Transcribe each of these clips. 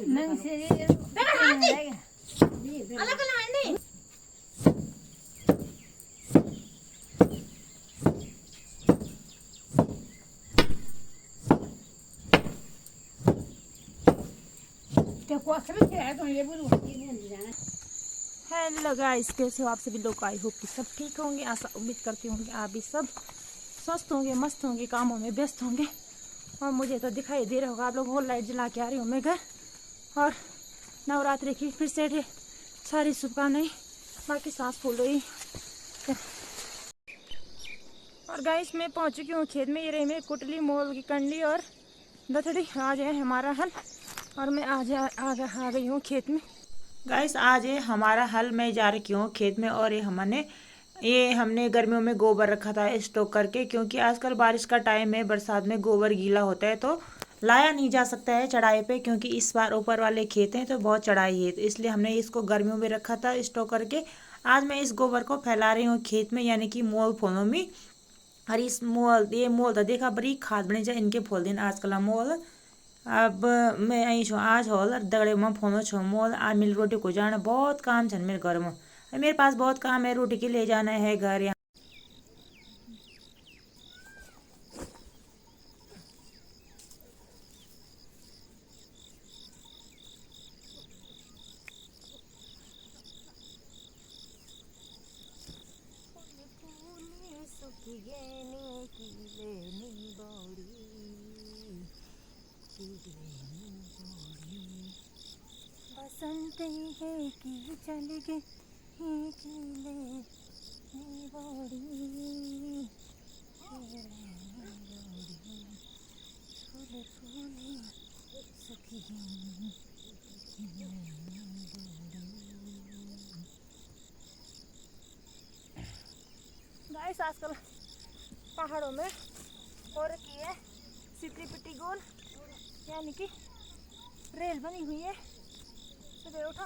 Hello guys, कैसे हो आप सभी लोग। आई होप कि सब ठीक होंगे। ऐसा उम्मीद करती हूँ कि आप भी सब स्वस्थ होंगे, मस्त होंगे, कामों में व्यस्त होंगे। और मुझे तो दिखाई दे रहा होगा आप लोग होल लाइट जला के आ रही हूँ मैं घर। और नवरात्रि की फिर से सारी शुभकामनाएं, बाकी सांस फूल रही। और गाइस मैं पहुँच चुकी हूँ खेत में। ये रही मेरी कुटली, मोल की कंडी और दथड़ी। आज है हमारा हल और मैं आज आ गई हूँ खेत में। गाइस आज ये हमारा हल मैं जा रही हूँ खेत में। और ये हमने गर्मियों में गोबर रखा था स्टॉक करके, क्योंकि आजकल बारिश का टाइम है, बरसात में गोबर गीला होता है तो लाया नहीं जा सकता है चढ़ाई पे, क्योंकि इस बार ऊपर वाले खेत हैं तो बहुत चढ़ाई है, तो इसलिए हमने इसको गर्मियों में रखा था स्टॉक करके। आज मैं इस गोबर को फैला रही हूँ खेत में, यानी कि मोल फोनों में। और इस मोल तो देखा बड़ी खाद बने जाए इनके फोल दिन आजकल मोल। अब मैं आई छो आज हॉल दगड़े में फोनो छो मोल। आज मेरी रोटी को जाना बहुत काम छन मेरे घर में। मेरे पास बहुत काम है, रोटी के ले जाना है घर। यहाँ बसंत है कि चल गए गाइस आजकल पहाड़ों में हो रखी है सिटी पिटी गोल, यानी कि रेल बनी हुई है। सुबह उठो,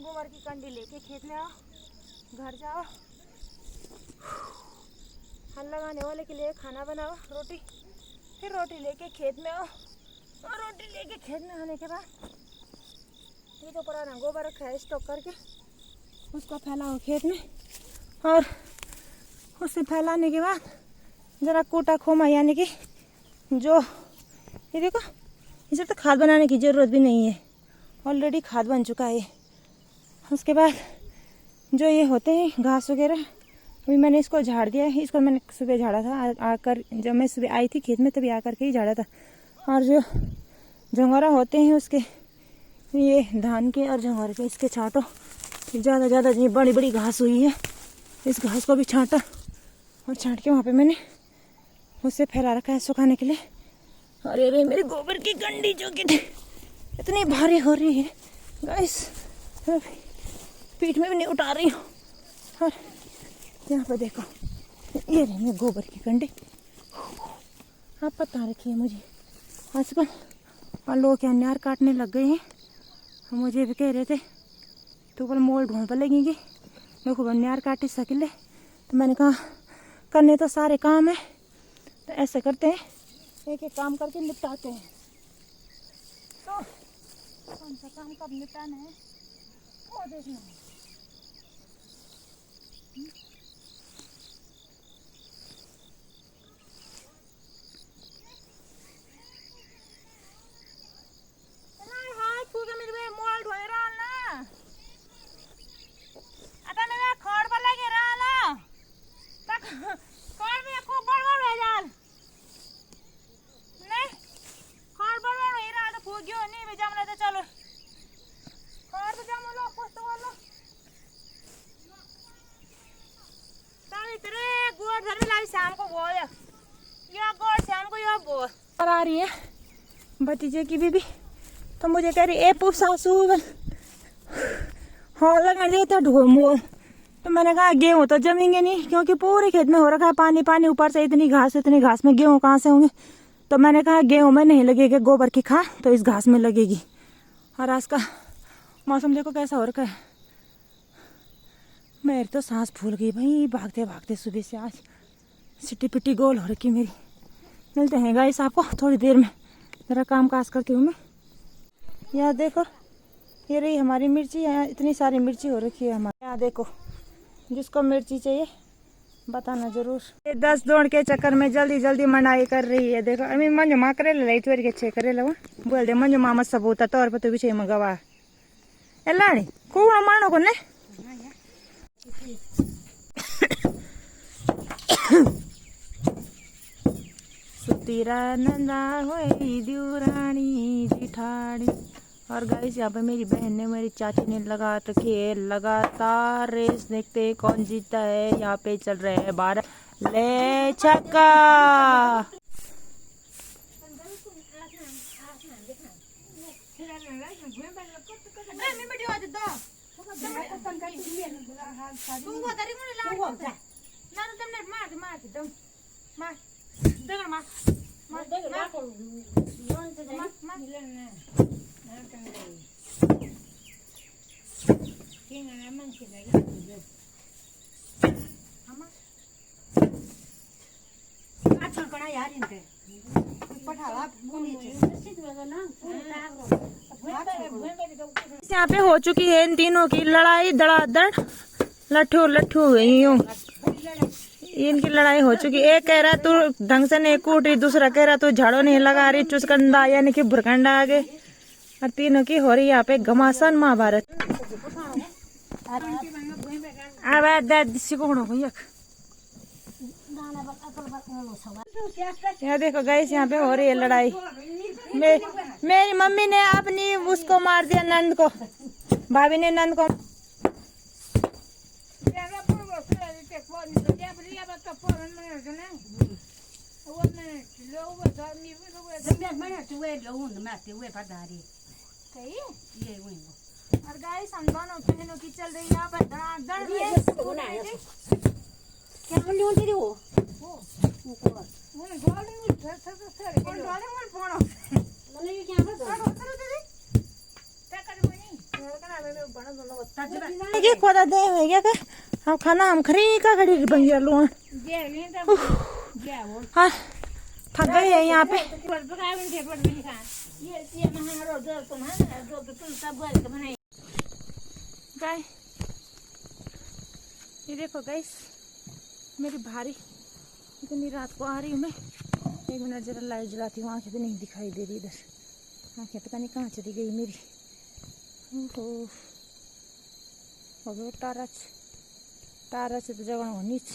गोबर की कंडी लेके खेत में आओ, घर जाओ, हल लगाने वाले के लिए खाना बनाओ, रोटी, फिर रोटी लेके खेत में आओ। और रोटी लेके खेत में आने के बाद ये तो पुराना गोबर रखा है स्टॉक करके, उसको फैलाओ खेत में। और उसे फैलाने के बाद ज़रा कोटा खोमा, यानी कि जो ये देखो, इसे तो खाद बनाने की ज़रूरत भी नहीं है, ऑलरेडी खाद बन चुका है। उसके बाद जो ये होते हैं घास वगैरह, अभी मैंने इसको झाड़ दिया है। इसको मैंने सुबह झाड़ा था आकर, जब मैं सुबह आई थी खेत में तभी आकर के ही झाड़ा था। और जो झंगोरा होते हैं उसके, ये धान के और झंगोरे के, इसके छांटो। ज़्यादा ये बड़ी बड़ी घास हुई है, इस घास को भी छांटा और छांट के वहाँ पे मैंने उसे फैला रखा है सुखाने के लिए। और ये मेरी गोबर की कंडी जो कि इतनी भारी हो रही है गाइस, पीठ में भी नहीं उठा रही हूँ। और यहाँ पर देखो, ये रही मेरी गोबर की कंडी। आप पता रखिए मुझे आजकल और लोग क्या नार काटने लग गए हैं। मुझे भी कह रहे थे तो कल मोल ढूंढ पर लगेंगे मैं खूब नार काटे सकिले, तो मैंने कहा करने तो सारे काम है, तो ऐसे करते हैं एक एक काम करके निपटाते हैं। तो कौन सा काम कब निपटाना है वो देखना है। शाम को बोल या गोड़ शाम को या बोल और आ रही है भतीजे की बीबी, तो मुझे कह रही ए पू सासू हाँ लगा देता ढो मोल। तो मैंने कहा गेहूँ तो जमेंगे नहीं, क्योंकि पूरे खेत में हो रखा है पानी पानी, ऊपर से इतनी घास में गेहूँ कहाँ से होंगे। तो मैंने कहा गेहूँ में नहीं लगेगी गोबर की खाद, तो इस घास में लगेगी। और आज का मौसम देखो कैसा हो रखा है, मेरी तो सांस फूल गई भाई, भागते भागते सुबह से आज सिटी पिटी गोल हो रखी मेरी। मिलते हैं गाइस आपको थोड़ी देर में, जरा काम काज करती हूँ मैं। यहाँ देखो, ये रही हमारी मिर्ची। यहाँ इतनी सारी मिर्ची हो रखी है हमारे। यहाँ देखो, जिसको मिर्ची चाहिए बताना जरूर। ये 10 दौड़ के चक्कर में जल्दी जल्दी मनाई कर रही है। देखो अमी मंजो माँ करेला रही चोरी के छे करेला वो बोल दे मंजो मामा सबूत तौर पर तो विषय में गवाह एलाणी खूब मानो को ने सुतीरा नंदा होई दिउरानी जिठानी। और गाइस यहाँ पे मेरी बहन ने, मेरी चाची ने लगा रखे लगातार रेस, देखते कौन जीतता है। यहाँ पे चल रहे हैं 12 ले छक्का। यहाँ पे हो चुकी है इन तीनों की लड़ाई, धड़ाधड़ लट्ठू लट्ठू गई हूँ। इनकी लड़ाई हो चुकी। एक कह रहा तू ढंग से नहीं कूट रही, दूसरा कह रहा तू झाड़ू नहीं लगा रही, चुस्कंदा यानी कि भुरकंडा आगे। और तीनों की हो रही यहाँ पे घमासान महाभारत। यहाँ देखो गाइस, यहाँ पे हो रही है लड़ाई। मेरी मम्मी ने अपनी उसको मार दिया, नंद को। भाभी ने नंद को। और गाइस हम दोनों बहनों की चल रही है यहाँ पर धड़ाधड़ रेस। खोदा दे हो गया का हम खाना हम खरी का खड़ी बंगिया लोन। हाँ थक गई है यहाँ पे। ये देखो गाइस, मेरी भारी इतनी रात को आ रही हूँ मैं। एक मिनट जरा लाइट जलाती हूँ, आंखें भी नहीं दिखाई दे रही इधर। आंखें पता नहीं कहाँ चली गई मेरी। ओहो हो गया टारच टारच तो जगह हो नीचे।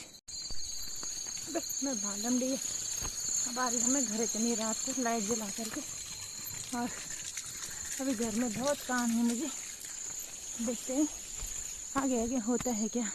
मैं भागम दी अब आ रही हूँ मैं घर इतनी रात को लाइट जला करके। और अभी घर में बहुत काम है मुझे, देखते हैं आगे आगे होता है क्या।